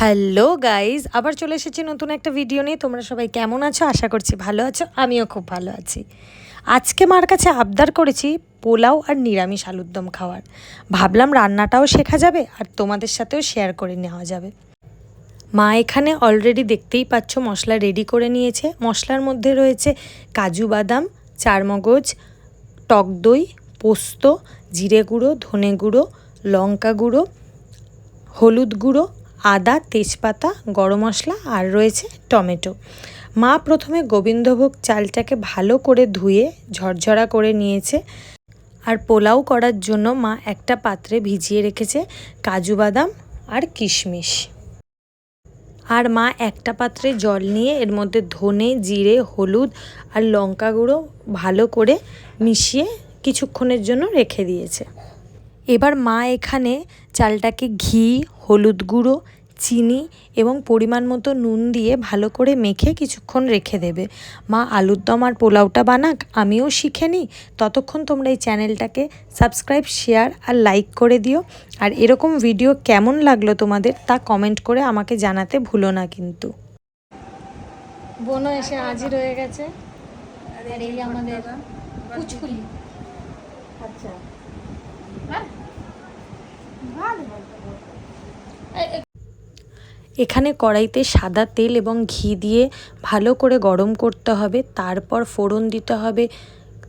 Hello guys, আবার চলে এসেছি নতুন একটা ভিডিও নিয়ে। তোমরা সবাই কেমন আছো? আশা করছি ভালো আছো। আমিও খুব ভালো আছি। আজকে মার কাছে আবদার করেছি পোলাও আর নিরামিষ আলুর দম খাওয়ার। ভাবলাম রান্নাটাও শেখা যাবে আর তোমাদের সাথেও শেয়ার করে নেওয়া যাবে। মা এখানে অলরেডি দেখতেই পাচ্ছ মশলা রেডি করে নিয়েছে। মশলার মধ্যে রয়েছে কাজু বাদাম, চারমগজ, টক দই, পোস্ত, জিরে গুঁড়ো, ধনে গুঁড়ো, লঙ্কা গুঁড়ো, হলুদ গুঁড়ো, আদা, তেজপাতা, গরম মশলা আর রয়েছে টমেটো। মা প্রথমে গোবিন্দভোগ চালটাকে ভালো করে ধুয়ে ঝরঝরা করে নিয়েছে। আর পোলাও করার জন্য মা একটা পাত্রে ভিজিয়ে রেখেছে কাজু বাদাম আর কিশমিশ। আর মা একটা পাত্রে জল নিয়ে এর মধ্যে ধনে, জিরে, হলুদ আর লঙ্কা গুঁড়ো ভালো করে মিশিয়ে কিছুক্ষণের জন্য রেখে দিয়েছে। এবার মা এখানে চালটাকে ঘি, হলুদ গুঁড়ো, চিনি এবং পরিমাণ মতো নুন দিয়ে ভালো করে মেখে কিছুক্ষণ রেখে দেবে। মা আলুর দম আর পোলাওটা বানাক, আমিও শিখে নিই। ততক্ষণ তোমরা এই চ্যানেলটাকে সাবস্ক্রাইব, শেয়ার আর লাইক করে দিও। আর এরকম ভিডিও কেমন লাগলো তোমাদের তা কমেন্ট করে আমাকে জানাতে ভুলো না কিন্তু। বোনও এসে হাজির হয়ে গেছে। আর এই আমাদের পুচকুলি। আচ্ছা, এখানে কড়াইতে সাদা তেল এবং ঘি দিয়ে ভালো করে গরম করতে হবে। তারপর ফোড়ন দিতে হবে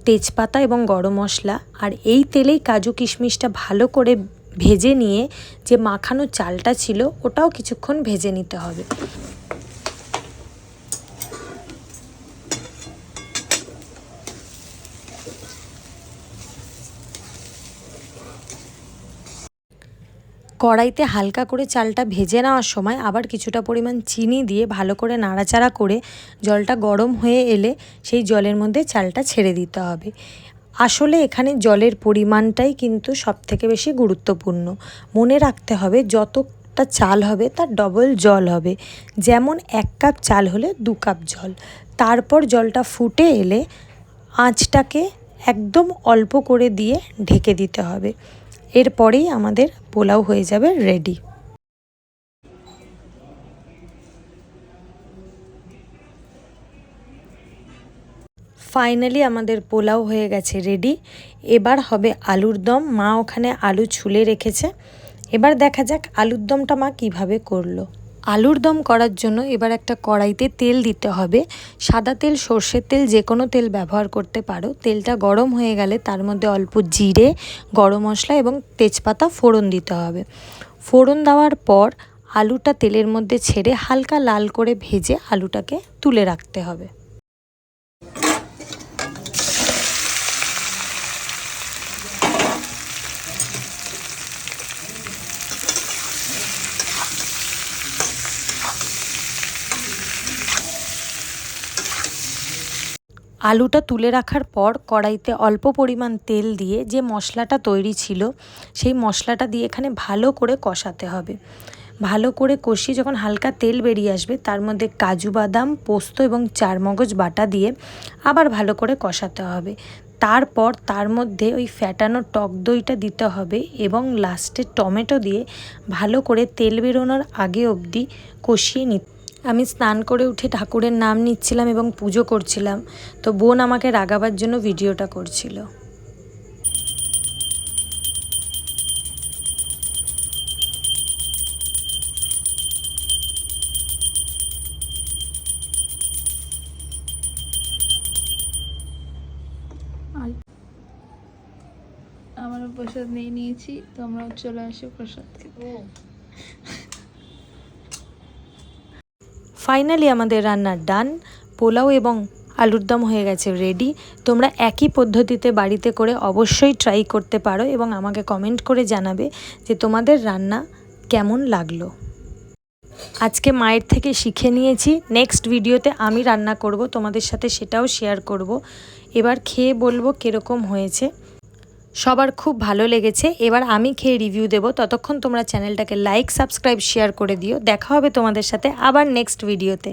তেজপাতা এবং গরম মশলা। আর এই তেলেই কাজু কিশমিশটা ভালো করে ভেজে নিয়ে যে মাখানো চালটা ছিল ওটাও কিছুক্ষণ ভেজে নিতে হবে। কড়াইতে হালকা করে চালটা ভেজে নেওয়ার সময় আবার কিছুটা পরিমাণ চিনি দিয়ে ভালো করে নাড়াচাড়া করে জলটা গরম হয়ে এলে সেই জলের মধ্যে চালটা ছেড়ে দিতে হবে। আসলে এখানে জলের পরিমাণটাই কিন্তু সবথেকে বেশি গুরুত্বপূর্ণ। মনে রাখতে হবে যতটা চাল হবে তার ডবল জল হবে। যেমন 1 কাপ চাল হলে 2 কাপ জল। তারপর জলটা ফুটে এলে আঁচটাকে একদম অল্প করে দিয়ে ঢেকে দিতে হবে। এরপরেই আমাদের পোলাও হয়ে যাবে রেডি। ফাইনালি আমাদের পোলাও হয়ে গেছে রেডি। এবার হবে আলুর দম। মা ওখানে আলু ছুলে রেখেছে। এবার দেখা যাক আলুর দমটা মা কিভাবে করলো। আলুর দম করার জন্য এবার একটা কড়াইতে তেল দিতে হবে। সাদা তেল, সর্ষের তেল, যে কোনো তেল ব্যবহার করতে পারো। তেলটা গরম হয়ে গেলে তার মধ্যে অল্প জিরে, গরম মশলা এবং তেজপাতা ফোড়ন দিতে হবে। ফোড়ন দেওয়ার পর আলুটা তেলের মধ্যে ছেড়ে হালকা লাল করে ভেজে আলুটাকে তুলে রাখতে হবে। আলুটা তুলে রাখার পর কড়াইতে অল্প পরিমাণ তেল দিয়ে যে মশলাটা তৈরি ছিল সেই মশলাটা দিয়ে এখানে ভালো করে কষাতে হবে। ভালো করে কষিয়ে যখন হালকা তেল বেরিয়ে আসবে তার মধ্যে কাজু বাদাম, পোস্ত এবং চারমগজ বাটা দিয়ে আবার ভালো করে কষাতে হবে। তারপর তার মধ্যে ওই ফ্যাটানো টক দইটা দিতে হবে এবং লাস্টে টমেটো দিয়ে ভালো করে তেল বেরোনোর আগে অবধি কষিয়ে নিতে। আমি স্নান করে উঠে ঠাকুরের নাম নিচ্ছিলাম এবং পুজো করছিলাম, তো বোন আমাকে রাগাবার জন্য ভিডিওটা করছিল। আমরা প্রসাদ নিয়ে নিয়েছি, তোমরাও চলে আসো প্রসাদ খেতে। ফাইনালি আমাদের রান্না ডান। পোলাও এবং আলুর দম হয়ে গেছে রেডি। তোমরা একই পদ্ধতিতে বাড়িতে করে অবশ্যই ট্রাই করতে পারো এবং আমাকে কমেন্ট করে জানাবে যে তোমাদের রান্না কেমন লাগলো। আজকে মায়ের থেকে শিখে নিয়েছি, নেক্সট ভিডিওতে আমি রান্না করব, তোমাদের সাথে সেটাও শেয়ার করব। এবার খেয়ে বলবো কীরকম হয়েছে। সবার খুব ভালো লেগেছে। এবার আমি খেয়ে রিভিউ দেবো। ততক্ষণ তোমরা চ্যানেলটাকে লাইক, সাবস্ক্রাইব, শেয়ার করে দিও। দেখা হবে তোমাদের সাথে আবার নেক্সট ভিডিওতে।